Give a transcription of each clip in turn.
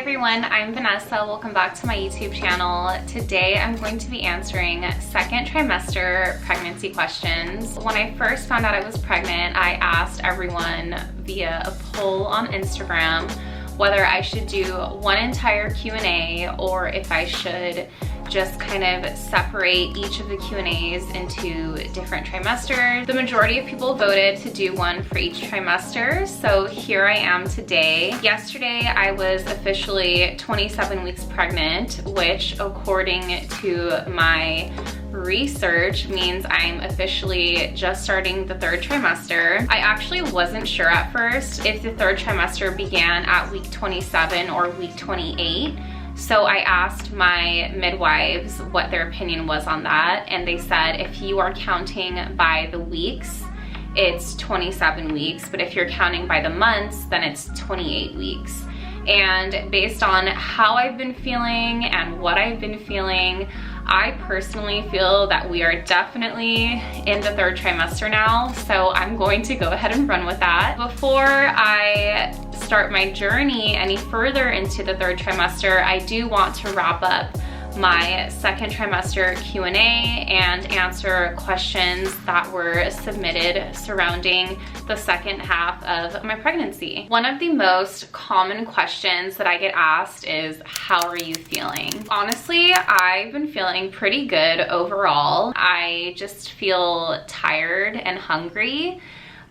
everyone, I'm Vanessa. Welcome back to my YouTube channel. Today I'm going to be answering second trimester pregnancy questions. When I first found out I was pregnant, I asked everyone via a poll on Instagram whether I should do one entire Q&A or if I should just kind of separate each of the Q&As into different trimesters. The majority of people voted to do one for each trimester, so here I am today. Yesterday I was officially 27 weeks pregnant, which according to my research means I'm officially just starting the third trimester. I actually wasn't sure at first if the third trimester began at week 27 or week 28. So I asked my midwives what their opinion was on that, and they said if you are counting by the weeks, it's 27 weeks, but if you're counting by the months, then it's 28 weeks. And based on how I've been feeling and what I've been feeling, I personally feel that we are definitely in the third trimester now, so I'm going to go ahead and run with that. Before I start my journey any further into the third trimester, I do want to wrap up my second trimester Q&A and answer questions that were submitted surrounding the second half of my pregnancy. One of the most common questions that I get asked is, how are you feeling? Honestly, I've been feeling pretty good overall. I just feel tired and hungry,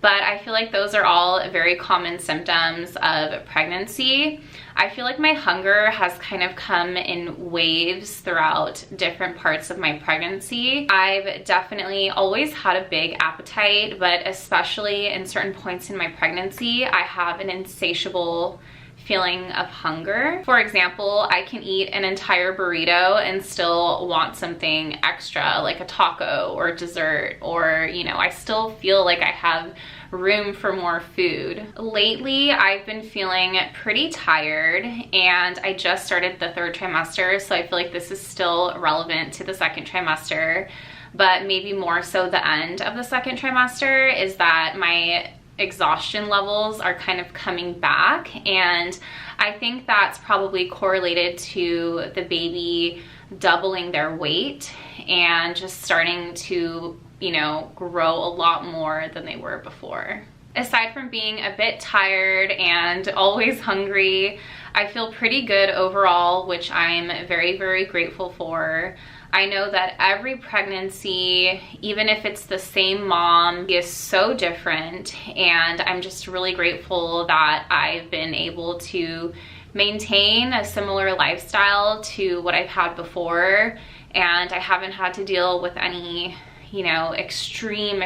but I feel like those are all very common symptoms of pregnancy. I feel like my hunger has kind of come in waves throughout different parts of my pregnancy. I've definitely always had a big appetite, but especially in certain points in my pregnancy, I have an insatiable feeling of hunger. For example, I can eat an entire burrito and still want something extra, like a taco or dessert, or, you know, I still feel like I have room for more food. Lately, I've been feeling pretty tired, and I just started the third trimester, so I feel like this is still relevant to the second trimester, but maybe more so the end of the second trimester, is that my exhaustion levels are kind of coming back, and I think that's probably correlated to the baby doubling their weight and just starting to, you know, grow a lot more than they were before. Aside from being a bit tired and always hungry, I feel pretty good overall, which I'm very, very grateful for. I know that every pregnancy, even if it's the same mom, is so different, and I'm just really grateful that I've been able to maintain a similar lifestyle to what I've had before, and I haven't had to deal with any, you know, extreme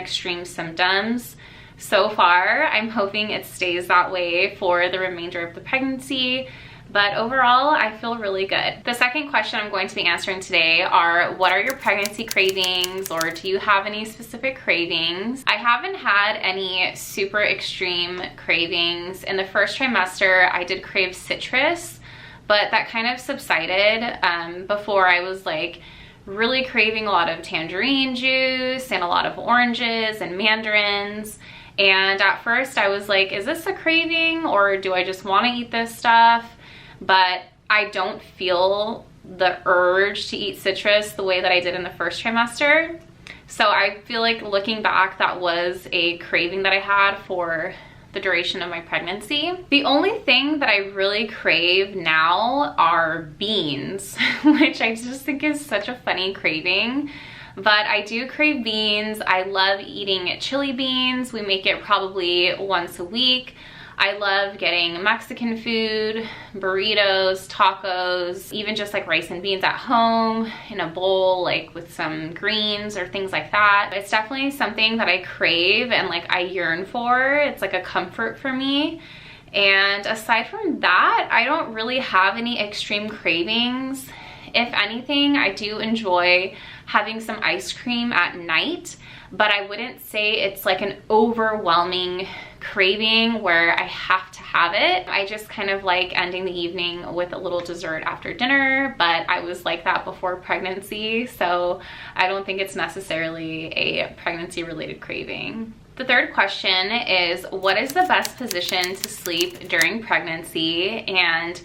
symptoms. So far, I'm hoping it stays that way for the remainder of the pregnancy, but overall, I feel really good. The second question I'm going to be answering today are, what are your pregnancy cravings, or do you have any specific cravings? I haven't had any super extreme cravings. In the first trimester, I did crave citrus, but that kind of subsided. Before, I was like really craving a lot of tangerine juice and a lot of oranges and mandarins. And at first I was like, is this a craving, or do I just want to eat this stuff? But I don't feel the urge to eat citrus the way that I did in the first trimester. So I feel like looking back, that was a craving that I had for the duration of my pregnancy. The only thing that I really crave now are beans, which I just think is such a funny craving. But I do crave beans. I love eating chili beans. We make it probably once a week. I love getting Mexican food, burritos, tacos, even just like rice and beans at home in a bowl, like with some greens or things like that. It's definitely something that I crave and like I yearn for. It's like a comfort for me. And aside from that, I don't really have any extreme cravings. If anything, I do enjoy having some ice cream at night, but I wouldn't say it's like an overwhelming craving where I have to have it. I just kind of like ending the evening with a little dessert after dinner, but I was like that before pregnancy, so I don't think it's necessarily a pregnancy related craving. The third question is, what is the best position to sleep during pregnancy? And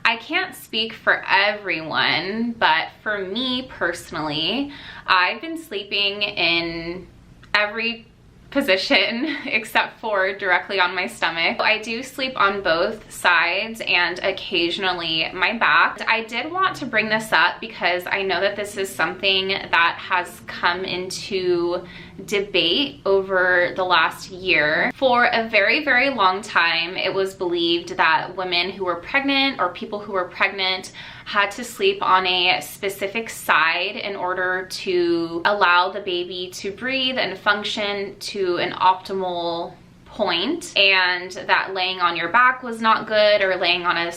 I can't speak for everyone, but for me personally, I've been sleeping in every position except for directly on my stomach. I do sleep on both sides and occasionally my back. I did want to bring this up because I know that this is something that has come into debate over the last year. For a very, very long time, it was believed that women who were pregnant or people who were pregnant had to sleep on a specific side in order to allow the baby to breathe and function to an optimal point, and that laying on your back was not good, or laying on a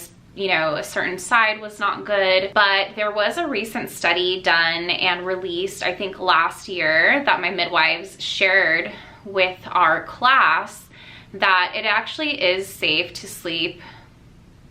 certain side was not good. But there was a recent study done and released, I think last year, that my midwives shared with our class, that it actually is safe to sleep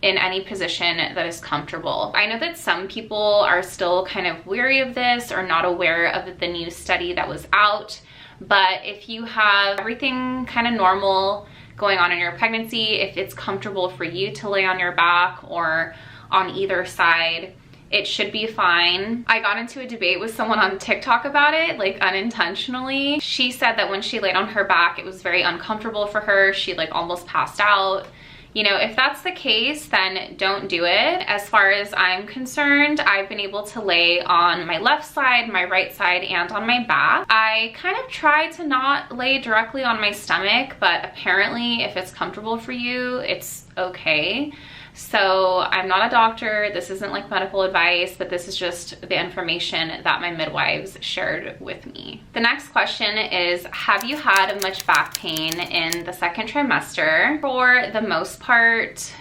in any position that is comfortable. I know that some people are still kind of weary of this or not aware of the new study that was out, but if you have everything kind of normal going on in your pregnancy, if it's comfortable for you to lay on your back or on either side, it should be fine. I got into a debate with someone on TikTok about it, like unintentionally. She said that when she laid on her back, it was very uncomfortable for her. She like almost passed out. You know, if that's the case, then don't do it. As far as I'm concerned, I've been able to lay on my left side, my right side, and on my back. I kind of try to not lay directly on my stomach, but apparently if it's comfortable for you, it's okay. So I'm not a doctor, this isn't like medical advice, but this is just the information that my midwives shared with me. The next question is, have you had much back pain in the second trimester? For the most part,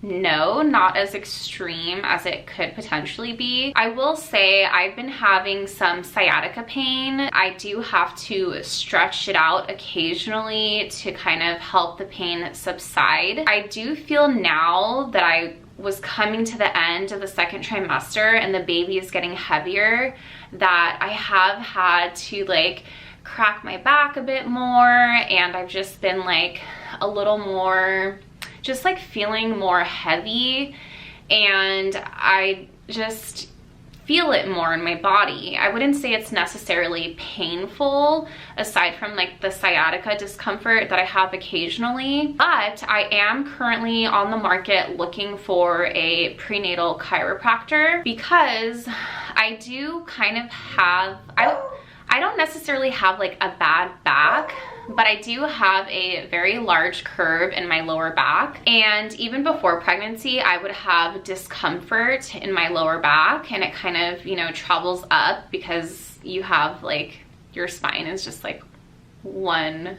no, not as extreme as it could potentially be. I will say I've been having some sciatica pain. I do have to stretch it out occasionally to kind of help the pain subside. I do feel now that I was coming to the end of the second trimester and the baby is getting heavier, that I have had to like crack my back a bit more, and I've just been like a little more just like feeling more heavy, and I just feel it more in my body. I wouldn't say it's necessarily painful aside from like the sciatica discomfort that I have occasionally, but I am currently on the market looking for a prenatal chiropractor because I do kind of have, I don't necessarily have like a bad back, but I do have a very large curve in my lower back. And even before pregnancy, I would have discomfort in my lower back, and it kind of, you know, travels up because you have like, your spine is just like one,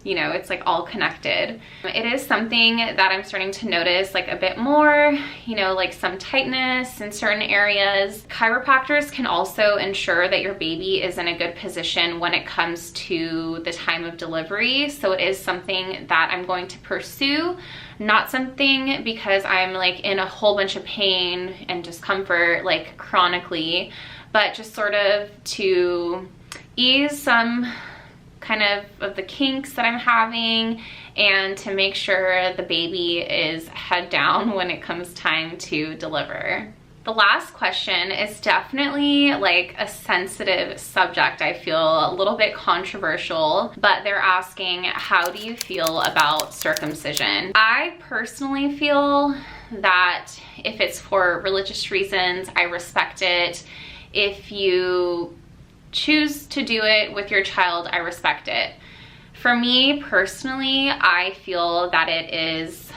you know, it's like all connected. It is something that I'm starting to notice like a bit more, you know, like some tightness in certain areas. Chiropractors can also ensure that your baby is in a good position when it comes to the time of delivery. So it is something that I'm going to pursue, not something because I'm like in a whole bunch of pain and discomfort like chronically, but just sort of to ease some kind of the kinks that I'm having, and to make sure the baby is head down when it comes time to deliver. The last question is definitely like a sensitive subject. I feel a little bit controversial, but they're asking, how do you feel about circumcision? I personally feel that if it's for religious reasons, I respect it. If you choose to do it with your child, I respect it. For me personally, I feel that it is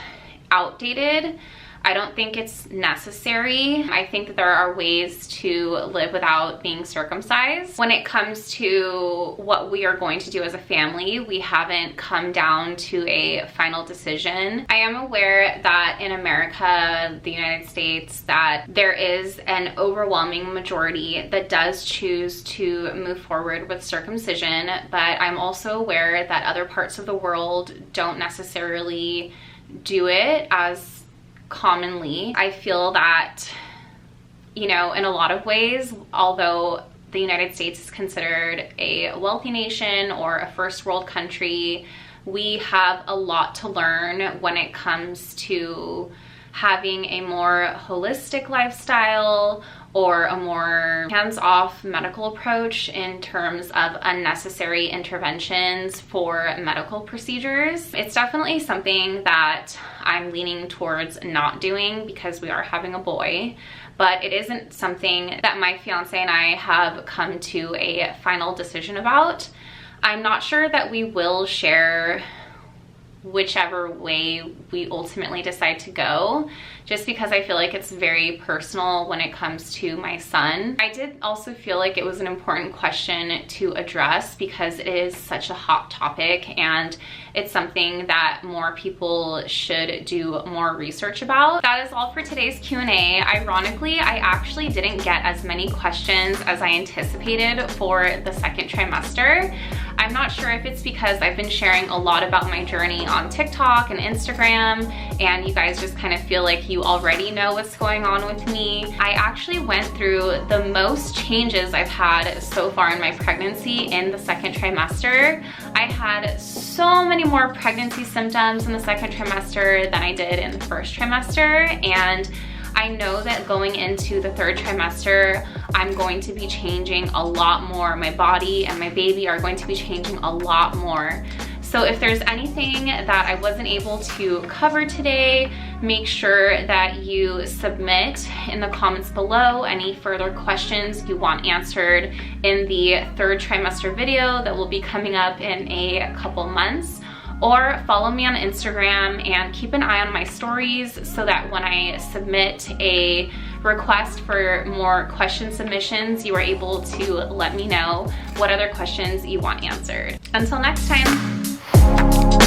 outdated. I don't think it's necessary. I think that there are ways to live without being circumcised. When it comes to what we are going to do as a family, we haven't come down to a final decision. I am aware that in America, the United States, that there is an overwhelming majority that does choose to move forward with circumcision, but I'm also aware that other parts of the world don't necessarily do it as commonly. I feel that, you know, in a lot of ways, although the United States is considered a wealthy nation or a first world country, we have a lot to learn when it comes to having a more holistic lifestyle or a more hands-off medical approach in terms of unnecessary interventions for medical procedures. It's definitely something that I'm leaning towards not doing because we are having a boy, but it isn't something that my fiance and I have come to a final decision about. I'm not sure that we will share whichever way we ultimately decide to go, just because I feel like it's very personal when it comes to my son. I did also feel like it was an important question to address because it is such a hot topic and it's something that more people should do more research about. That is all for today's Q&A. Ironically, I actually didn't get as many questions as I anticipated for the second trimester. I'm not sure if it's because I've been sharing a lot about my journey on TikTok and Instagram, and you guys just kind of feel like you already know what's going on with me. I actually went through the most changes I've had so far in my pregnancy in the second trimester. I had so many more pregnancy symptoms in the second trimester than I did in the first trimester, and I know that going into the third trimester, I'm going to be changing a lot more. My body and my baby are going to be changing a lot more. So if there's anything that I wasn't able to cover today, make sure that you submit in the comments below any further questions you want answered in the third trimester video that will be coming up in a couple months. Or follow me on Instagram and keep an eye on my stories so that when I submit a request for more question submissions, you are able to let me know what other questions you want answered. Until next time.